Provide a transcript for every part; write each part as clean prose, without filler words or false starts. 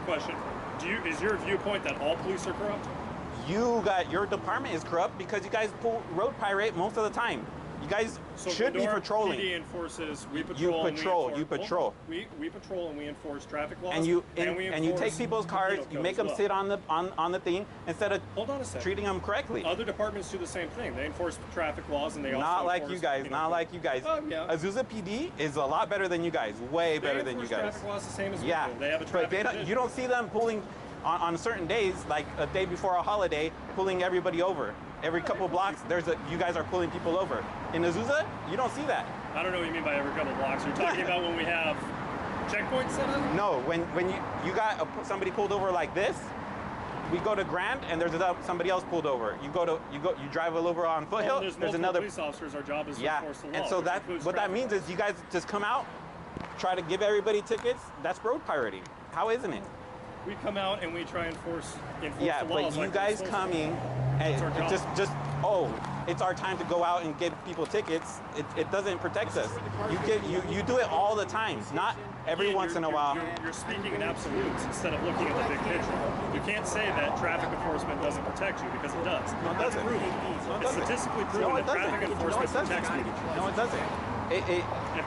question. Is your viewpoint that all police are corrupt? Your department is corrupt because you guys pull road pirate most of the time. You guys should be patrolling. PD enforces. We patrol. You patrol. We patrol and we enforce traffic laws. And you take people's cars. You make them sit on the thing instead of treating them correctly. Other departments do the same thing. They enforce traffic laws and they also not like you guys. Not like you guys. Oh yeah. Azusa PD is a lot better than you guys. Way better than you guys. Traffic lays the same as we yeah. do. They have a traffic but you don't see them pulling on certain days, like a day before a holiday, pulling everybody over. Every couple blocks, you guys are pulling people over. In Azusa, you don't see that. I don't know what you mean by every couple blocks. You're talking about when we have checkpoints set up? No, when you got somebody pulled over like this, we go to Grand and there's somebody else pulled over. You drive over on Foothill. There's another police officers. Our job is to enforce the law. And so what that means is you guys just come out, try to give everybody tickets. That's road pirating. How isn't it? We come out and we try and enforce the laws. Yeah, but you guys coming and it's our time to go out and give people tickets. It doesn't protect us. You do it all the time, not every once in a while. You're speaking in absolutes instead of looking at the big picture. You can't say that traffic enforcement doesn't protect you because it does. No, it doesn't. It's statistically proven that traffic enforcement protects people. No, it doesn't. If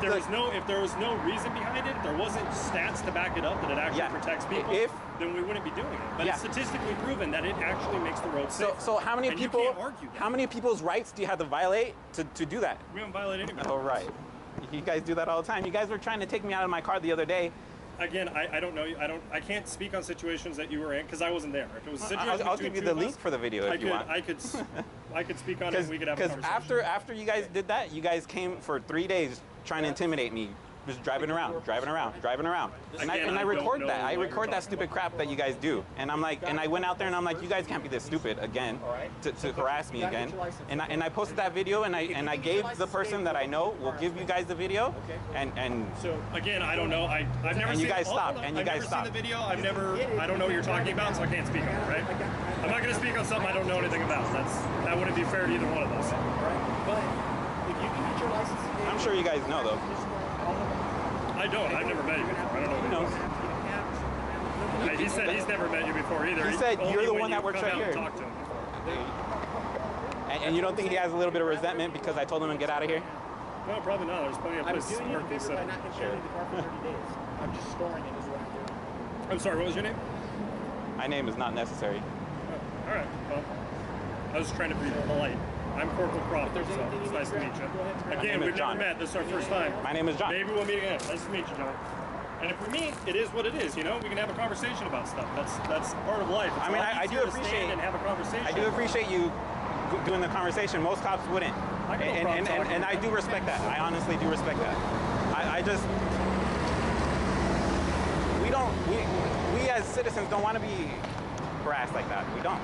there was no reason behind it, if there wasn't stats to back it up that it actually protects people, then we wouldn't be doing it. But it's statistically proven that it actually makes the road safe. So how many people? You can't argue that. How many people's rights do you have to violate to do that? We haven't violated anybody. Oh right. You guys do that all the time. You guys were trying to take me out of my car the other day. Again, I don't know. I can't speak on situations that you were in because I wasn't there. If it was a situation I'll give you the link for the video if you want. I could speak on it and we could have a conversation. Because after you guys did that, you guys came for 3 days trying to intimidate me. Just driving around. And I record that. I record that stupid crap that you guys do. And I'm like, and I went out there and I'm like, you guys can't be this stupid again to harass me again. And I posted that video and I gave the person that I know will give you guys the video. And so again, I don't know. I've never seen. And you guys stopped. And you guys stopped. I've never seen the video. I don't know what you're talking about, so I can't speak on it. Right? I'm not going to speak on something I don't know anything about. That wouldn't be fair to either one of us. But if you can get your license today, I'm sure you guys know though. I don't. I've never met you before. I don't know. He knows. He said he's never met you before either. He said you're the one that works right here. Talk to him. And you don't think he has a little bit of resentment because I told him to get out of here? No, probably not. There's plenty of places to work. He said, "I'm not controlling the car for 30 days. I'm just storing it. Is what I'm doing." I'm sorry. What was your name? My name is not necessary. Oh, all right. Well, I was trying to be polite. I'm Corporal Crawford, so it's nice to meet you. Again, we've never met. This is our first time. My name is John. Maybe we'll meet again. Nice to meet you, John. And if we meet, it is what it is. You know, we can have a conversation about stuff. That's part of life. I mean, I do appreciate and have a conversation. I do appreciate you doing the conversation. Most cops wouldn't, and I do respect that. I honestly do respect that. I just we as citizens don't want to be harassed like that. We don't.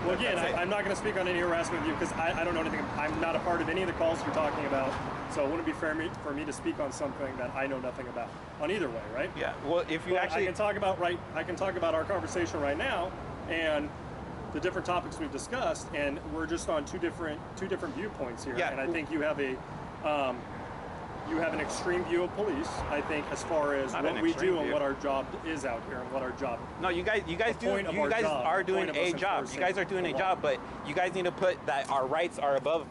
Well, again, I'm not going to speak on any harassment with you because I don't know anything. I'm not a part of any of the calls you're talking about, so it wouldn't be fair for me to speak on something that I know nothing about. On either way, right? Yeah. Well, if you actually, I can talk about our conversation right now and the different topics we've discussed, and we're just on two different viewpoints here. Yeah. And I think you have an extreme view of police, I think, as far as what we do and what our job is out here and what our job. No, you guys are doing a job. You guys are doing a job, but you guys need to put that our rights are above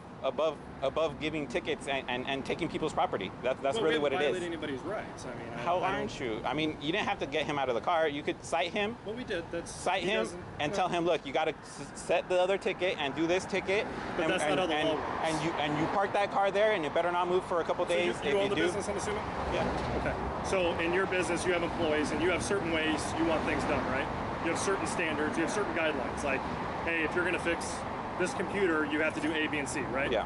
giving tickets and taking people's property. That's really what it is. Violate anybody's rights. I mean, how aren't you? I mean, you didn't have to get him out of the car. You could cite him. Well, we did. Cite him and tell him, look, you got to set the other ticket and do this ticket. But that's not how the law works. And you park that car there, and it better not move for a couple days. So you own the business, I'm assuming? Yeah. Okay. So in your business, you have employees, and you have certain ways you want things done, right? You have certain standards. You have certain guidelines. Like, hey, if you're going to fix this computer, you have to do A, B, and C, right? Yeah.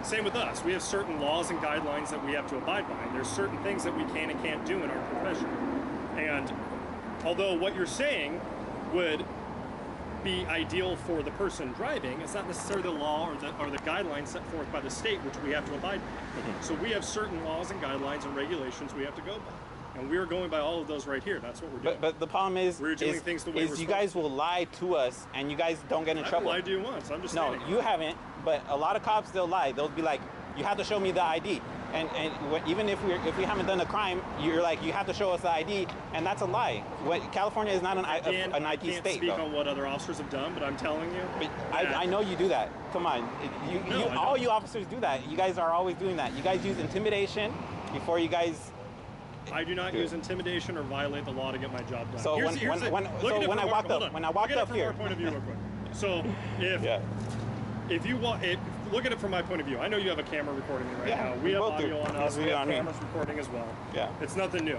Same with us. We have certain laws and guidelines that we have to abide by. And there's certain things that we can and can't do in our profession. And although what you're saying would be ideal for the person driving, it's not necessarily the law or the guidelines set forth by the state, which we have to abide by. Mm-hmm. So we have certain laws and guidelines and regulations we have to go by. And we're going by all of those right here. That's what we're doing. But the problem is, we're doing things the way we're you guys will lie to us, and you guys don't get in trouble. I lied to you once. I'm just saying. No, you haven't. But a lot of cops, they'll lie. They'll be like, you have to show me the ID. even if we haven't done a crime, you're like, you have to show us the ID, and that's a lie. California is not an ID state. I can't speak on what other officers have done, but I'm telling you. But I know you do that. Come on, all you officers do that. You guys are always doing that. You guys use intimidation before you guys. I do not use intimidation or violate the law to get my job done. So when I walked up here, point of view real quick. So if you want it, look at it from my point of view. I know you have a camera recording me right now. We have audio on us. We have cameras recording as well. Yeah. It's nothing new.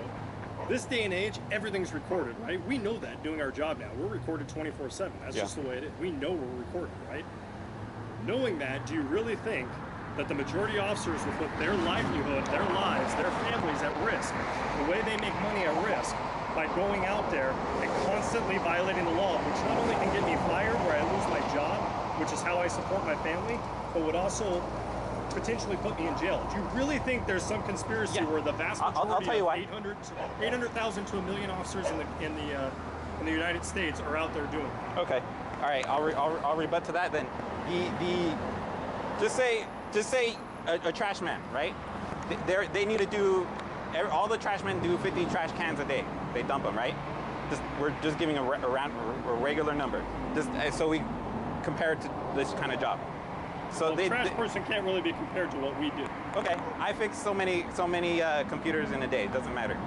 This day and age, everything's recorded, right? We know that doing our job now. We're recorded 24/7. That's just the way it is. We know we're recorded, right? Knowing that, do you really think that the majority of officers will put their livelihood, their lives, their families at risk, the way they make money at risk, by going out there and constantly violating the law, which not only can get me fired where I lose my job, which is how I support my family, but would also potentially put me in jail? Do you really think there's some conspiracy where the vast majority of 800,000 to 1 million officers in the United States are out there doing it? Okay, all right, I'll rebut to that then. Just say a trash man, right? They need to do, all the trash men do 50 trash cans a day. They dump them, right? We're just giving a regular number, just so we compare it to this kind of job. So a trash person can't really be compared to what we do. Okay, I fix so many computers in a day. It doesn't matter,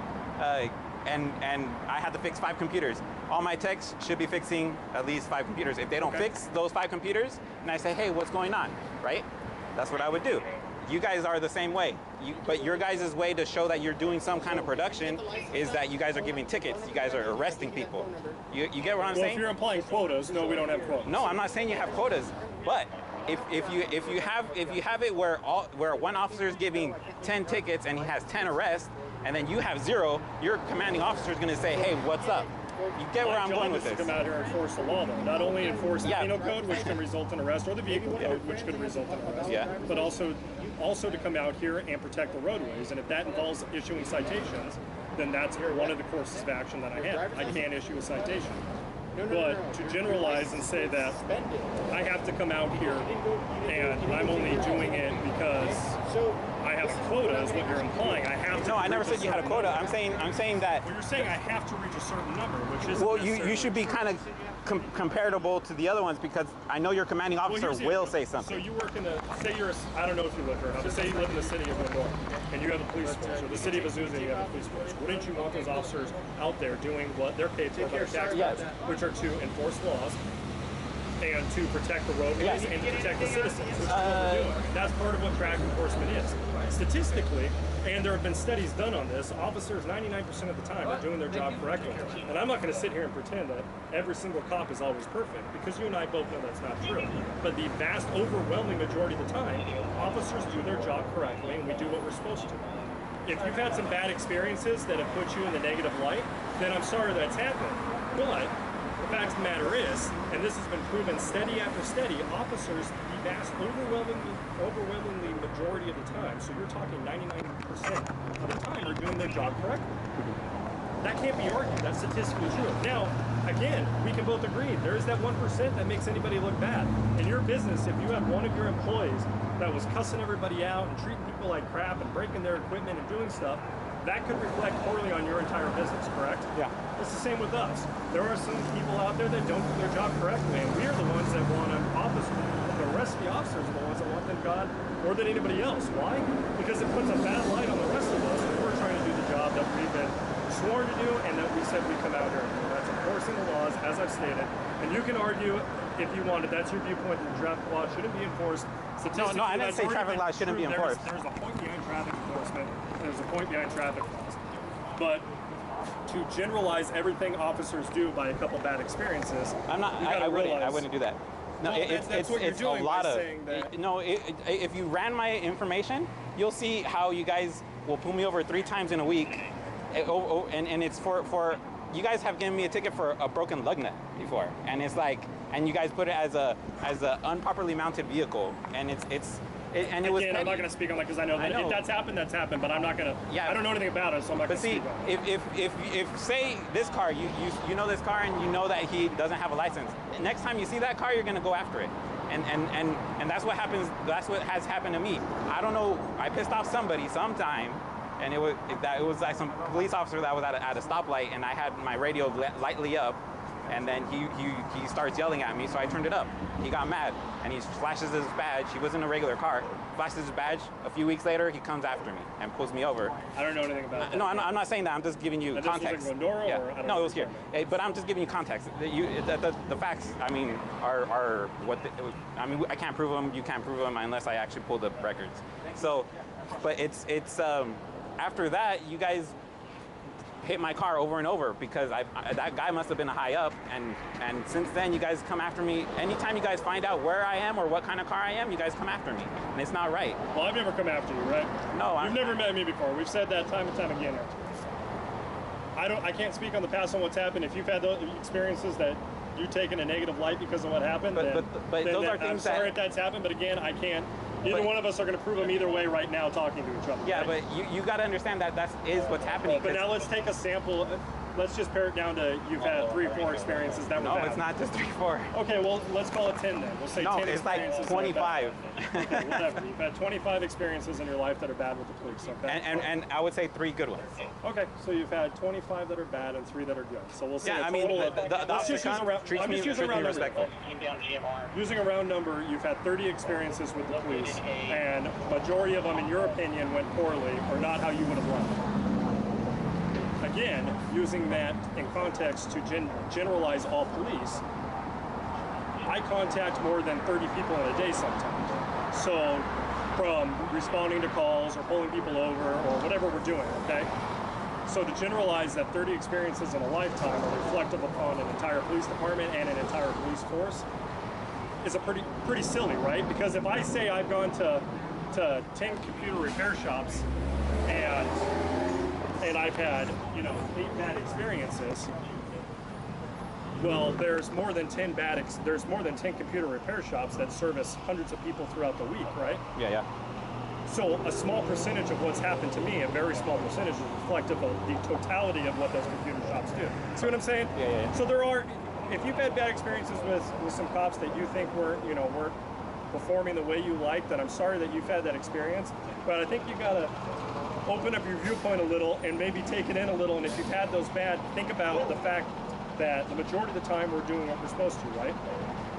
and I had to fix 5 computers. All my techs should be fixing at least 5 computers. If they don't fix those 5 computers, and I say, hey, what's going on, right? That's what I would do. You guys are the same way. But your guys' way to show that you're doing some kind of production is that you guys are giving tickets. You guys are arresting people. You get what I'm saying? Well, if you're implying quotas, no, we don't have quotas. No, I'm not saying you have quotas. But if you have it where one officer is giving 10 tickets and he has 10 arrests, and then you have 0, your commanding officer is going to say, hey, what's up? You get where I'm going with this. My job is to come out here and enforce the law, though. Not only enforce the penal code, which can result in arrest, or the vehicle code, which could result in arrest, but also to come out here and protect the roadways. And if that involves issuing citations, then that's one of the courses of action that I have. I can't issue a citation. But to generalize and say that I have to come out here and I'm only doing it because I have a quota is what you're implying. I have to. No, I never said you had a quota. I'm saying that. Well, you're saying I have to reach a certain number, which is. Well, you should be kind of comparable to the other ones because I know your commanding officer will say something. So you work in say you're I don't know if you live here or not, but say you live in the city of Glendora and you have a police force, or the city of Azusa, you have a police force. Wouldn't you want those officers out there doing what they're paid for by their taxpayers, which are to enforce laws and to protect the roadways and to protect the citizens, which is what we're doing. That's part of what track enforcement is. Statistically, and there have been studies done on this, officers 99% of the time are doing their job correctly. And I'm not going to sit here and pretend that every single cop is always perfect, because you and I both know that's not true. But the vast, overwhelming majority of the time, officers do their job correctly, and we do what we're supposed to. If you've had some bad experiences that have put you in the negative light, then I'm sorry that's happened. But the fact of the matter is, and this has been proven steady after steady, officers, the vast, overwhelmingly majority of the time, so you're talking 99% of the time, are doing their job correctly. That can't be argued. That's statistically true. Now, again, we can both agree, there is that 1% that makes anybody look bad. In your business, if you have one of your employees that was cussing everybody out and treating people like crap and breaking their equipment and doing stuff, that could reflect poorly on your entire business, correct? Yeah. It's the same with us. There are some people out there that don't do their job correctly, and we are the ones that want an officer. The rest of the officers are the ones that want them gone more than anybody else. Why? Because it puts a bad light on the rest of us when we're trying to do the job that we've been sworn to do and that we said we come out here and do. That's enforcing the laws, as I've stated. And you can argue, if you wanted, that's your viewpoint, that the traffic law shouldn't be enforced. No, I didn't say traffic law shouldn't be enforced. There's a point behind traffic enforcement, and there's a point behind traffic laws. But to generalize everything officers do by a couple bad experiences, I wouldn't do that. No, well, that's what you're doing a lot by of saying that. No, if you ran my information, you'll see how you guys will pull me over 3 times in a week, and it's for you guys have given me a ticket for a broken lug nut before, and it's like, and you guys put it as a unproperly mounted vehicle, and it was. Again, I'm not going to speak on that because I know that if that's happened, but I'm not going to. Yeah. I don't know anything about it, so I'm not going to speak on it. But see, if say this car, you know this car and you know that he doesn't have a license. Next time you see that car, you're going to go after it. And that's what happens. That's what has happened to me. I don't know. I pissed off somebody sometime, and it was like some police officer that was at a stoplight, and I had my radio lightly up, and then he starts yelling at me, so I turned it up. He got mad, and he flashes his badge. He was in a regular car. Flashes his badge. A few weeks later, he comes after me and pulls me over. I don't know anything about that. No, I'm not saying that. I'm just giving you and context. This was in Glendora, yeah. or I don't no, know it was here. But I'm just giving you context. The facts, I mean, are what. I mean, I can't prove them. You can't prove them unless I actually pull the records. So, but it's after that, you guys hit my car over and over because that guy must have been a high up, and since then you guys come after me. Anytime you guys find out where I am or what kind of car I am, you guys come after me, and it's not right. Well, I've never come after you, right? No, you've never met me before. We've said that time and time again. I can't speak on the past on what's happened. If you've had those experiences that you take in a negative light because of what happened, but those are things I'm sorry if that's happened, but again, I can't. Neither one of us are going to prove them either way right now talking to each other. Yeah, right? but you got to understand that is what's happening. But now let's take a sample. Let's just pare it down to you've had 3 or 4 experiences that were bad. No, it's not just 3 or 4. Okay, well, let's call it 10 then. We'll say 10 it's like experiences. 25. Okay, whatever. You've had 25 experiences in your life that are bad with the police, okay? And I would say 3 good ones. Okay, so you've had 25 that are bad and 3 that are good. So we'll say yeah, a I mean, total of... let's just use around, treats me respectful. Using a round number, you've had 30 experiences with the police, and majority of them, in your opinion, went poorly or not how you would have liked. Again, using that in context to generalize all police, I contact more than 30 people in a day sometimes. So from responding to calls or pulling people over or whatever we're doing, okay? So to generalize that 30 experiences in a lifetime are reflective upon an entire police department and an entire police force is a pretty silly, right? Because if I say I've gone to 10 computer repair shops and I've had, 8 bad experiences. Well, there's more than 10 computer repair shops that service hundreds of people throughout the week, right? Yeah. So a small percentage of what's happened to me, a very small percentage, is reflective of the totality of what those computer shops do. See what I'm saying? Yeah. So there are, if you've had bad experiences with some cops that you think weren't performing the way you like, then I'm sorry that you've had that experience. But I think you gotta open up your viewpoint a little and maybe take it in a little. And if you've had those bad, think about the fact that the majority of the time we're doing what we're supposed to, right?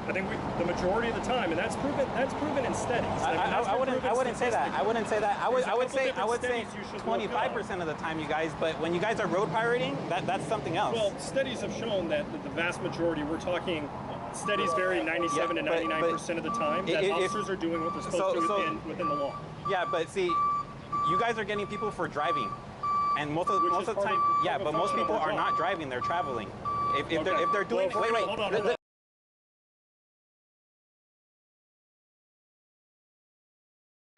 I think the majority of the time, and that's proven in studies. I wouldn't say that. I wouldn't say that. I would say 25% of the time, you guys. But when you guys are road pirating, that's something else. Well, studies have shown that the vast majority, we're talking, studies vary 97 to 99% of the time that officers are doing what they're supposed to within the law. Yeah, but see, you guys are getting people for driving, and most of the time, but most people are not driving; they're traveling. If they're doing, wait, hold on.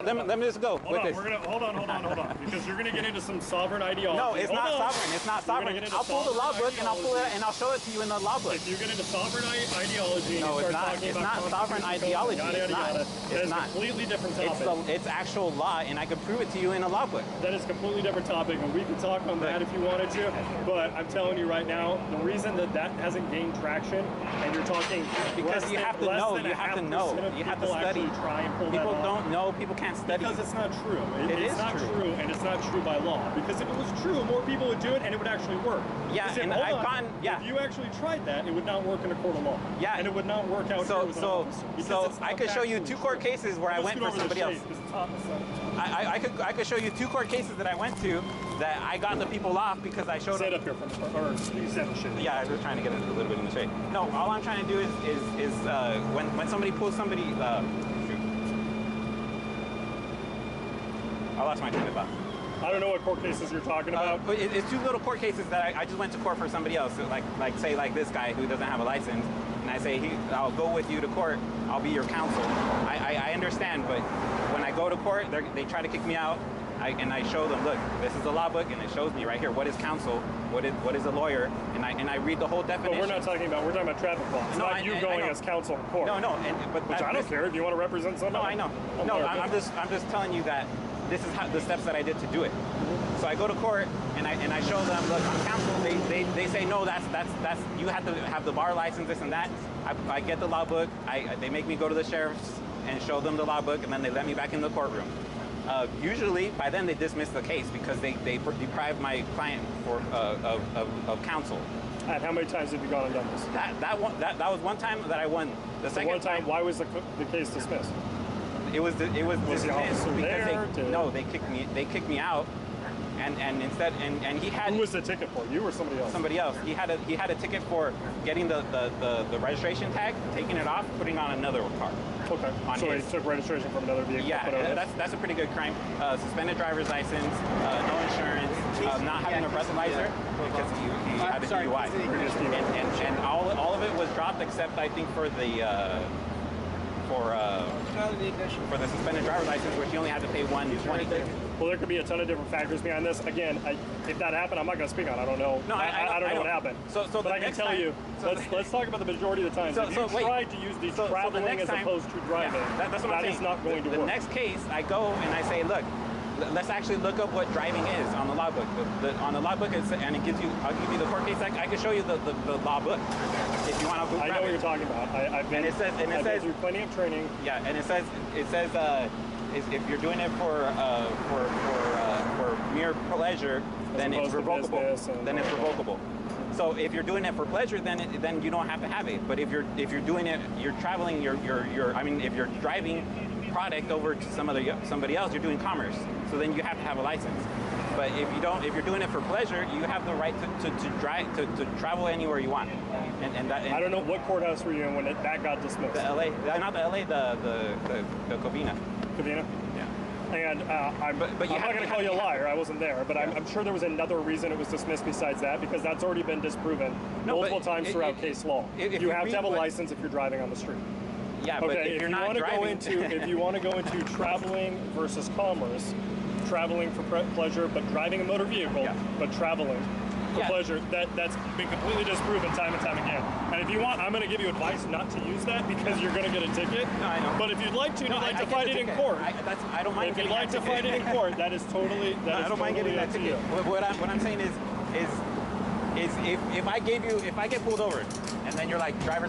Let me just go with this. Hold on, because you're gonna get into some sovereign ideology. No, it's not sovereign. It's not sovereign. I'll pull the law book and I'll show it to you in the law book. If you get into sovereign ideology, no, it's not. It's not sovereign ideology. It's not. It's not. It's a completely different topic. It's actual law, and I could prove it to you in a law book. That is a completely different topic, and we can talk on that if you wanted to. But I'm telling you right now, the reason that hasn't gained traction, and you're talking because you have to know. You have to know. You have to study. People don't know. People can't study. Because it's not true. It's not true, and it's not true by law. Because if it was true, more people would do it, and it would actually work. Yeah, and I've gotten. Yeah. If you actually tried that, it would not work in a court of law. Yeah, and it would not work out. So I could show you 2 court cases where I went for somebody else. I could show you 2 court cases that I went to that I got the people off because I showed. Sit up here or you sit in the shade. Yeah, I was trying to get a little bit in the shade. No, all I'm trying to do is when somebody pulls somebody. I lost my train of thought. I don't know what court cases you're talking about. It's 2 little court cases that I just went to court for somebody else. So like say this guy who doesn't have a license, and I say I'll go with you to court. I'll be your counsel. I understand, but when I go to court, they try to kick me out. And I show them, look, this is the law book, and it shows me right here what is counsel, what is a lawyer, and I read the whole definition. But we're talking about traffic law. It's not you going as counsel in court. No, which I don't care if you want to represent somebody. No, I know. I'm just telling you that this is the steps that I did to do it. So I go to court and I show them, look, I'm counsel. They they say no. That's you have to have the bar license, this and that. I get the logbook. They make me go to the sheriff's and show them the logbook, and then they let me back in the courtroom. Usually, by then they dismiss the case because they deprive my client of counsel. And how many times have you gone and done this? That was one time that I won. The second one time, why was the case dismissed? It was dismissed the officer because there they kicked me out, and instead he had. Who was the ticket for? You or somebody else? Somebody else. He had a ticket for getting the registration tag, taking it off, putting on another car. Okay. So he took registration from another vehicle. Yeah, that's a pretty good crime. Suspended driver's license, no insurance, not having a breathalyzer because he had a DUI. And all of it was dropped except I think for the for the suspended driver's license, which he only had to pay $120. Well, there could be a ton of different factors behind this. Again, if that happened, I'm not going to speak on it. I don't know. No, I don't know what happened. But I can tell you, let's talk about the majority of the times. If you tried to use these traveling as opposed to driving, that's what I'm saying. That is not going to work. The next case, I go and I say, look, let's actually look up what driving is on the logbook. On the logbook, and it gives you. I'll give you the court case. I can show you the logbook if you want to. I know what you're talking about. I've been through plenty of training. Yeah, and it says if you're doing it for mere pleasure, then it's revocable. Then it's revocable. So if you're doing it for pleasure, then you don't have to have it. But if you're doing it, you're traveling. If you're driving product over to somebody else, you're doing commerce. So then you have to have a license. But if you're doing it for pleasure, you have the right to drive to travel anywhere you want. And I don't know what courthouse were you in when that got dismissed. The LA, not the LA, the Covina. Covina. Yeah. And I'm not going to call you a liar. I wasn't there, but I'm sure there was another reason it was dismissed besides that, because that's already been disproven multiple times throughout case law. You have to have a license if you're driving on the street. Yeah, but if you're not driving, if you want to go into traveling versus commerce, traveling for pleasure, but driving a motor vehicle, but traveling for pleasure, that's been completely disproven time and time again. And if you want, I'm going to give you advice not to use that because you're going to get a ticket. No, I know. But if you'd like to, fight it in court. I don't mind. If you'd like to fight it in court, that is totally. I don't mind getting that ticket. What I'm saying is if I get pulled over, and then you're like driver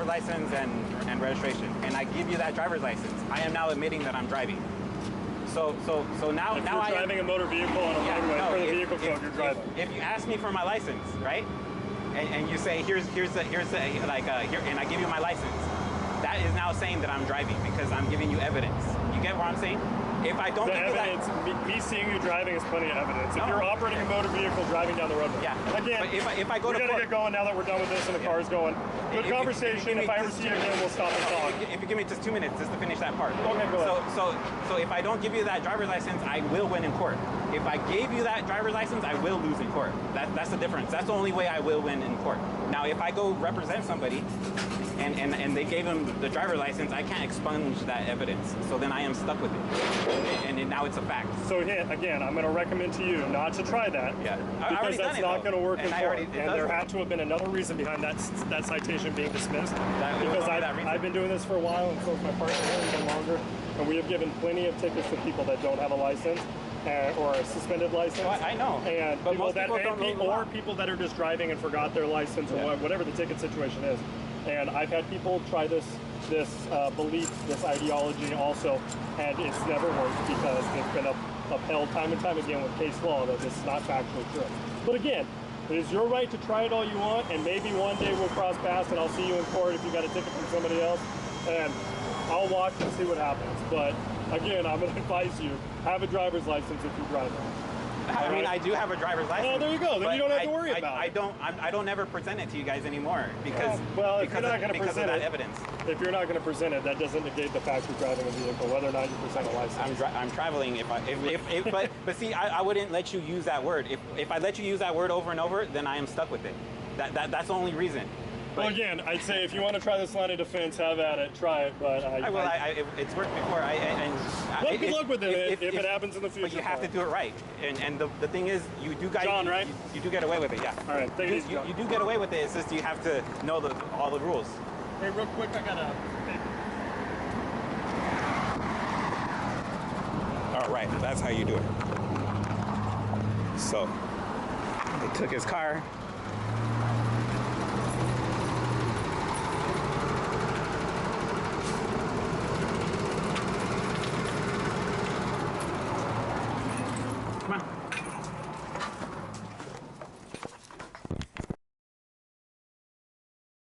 license and registration, and I give you that driver's license, I am now admitting that I'm driving. So now if now you're driving a motor vehicle on a roadway for the vehicle code, you're driving. If you ask me for my license, right, and you say here's here, and I give you my license, that is now saying that I'm driving because I'm giving you evidence. You get what I'm saying? If I don't give evidence, me seeing you driving is plenty of evidence. If you're operating a motor vehicle driving down the roadway. Yeah. Again, but if I go we to gotta get going now that we're done with this and the car's going. Good conversation. If I ever see you again, we'll stop and talk. If you give me just 2 minutes just to finish that part. Okay, go ahead. So if I don't give you that driver's license, I will win in court. If I gave you that driver's license, I will lose in court. That's the difference. That's the only way I will win in court. Now, if I go represent somebody and they gave him the driver's license, I can't expunge that evidence. So then I am stuck with it. And now it's a fact. So again, I'm going to recommend to you not to try that. Yeah. Because that's not going to work in court. And there had had to have been another reason behind that citation being dismissed. Because I've been doing this for a while, and so is my partner here, even longer. And we have given plenty of tickets to people that don't have a license. Or a suspended license. Oh, I know. And but most people don't know the law. Or people that are just driving and forgot their license or whatever the ticket situation is. And I've had people try this belief, this ideology also, and it's never worked because it's been upheld time and time again with case law that this is not factually true. But again, it is your right to try it all you want, and maybe one day we'll cross paths and I'll see you in court if you got a ticket from somebody else, and I'll watch and see what happens. But again, I'm going to advise you, have a driver's license if you're driving. I mean, I do have a driver's license. Oh, there you go. Then you don't have to worry about it. I don't ever present it to you guys anymore because if you're not going to present that evidence. If you're not going to present it, that doesn't negate the fact you're driving a vehicle, whether or not you present a license. I'm traveling. But see, I wouldn't let you use that word. If I let you use that word over and over, then I am stuck with it. That's the only reason. Well, again, I'd say if you want to try this line of defense, have at it, try it. But it's worked before. Good luck with it if it happens in the future. But you have to do it right. And the thing is, you do guys. John, right? You do get away with it, yeah. All right, take it easy. You do get away with it. It's just you have to know all the rules. Hey, real quick, I gotta. All right, that's how you do it. So they took his car.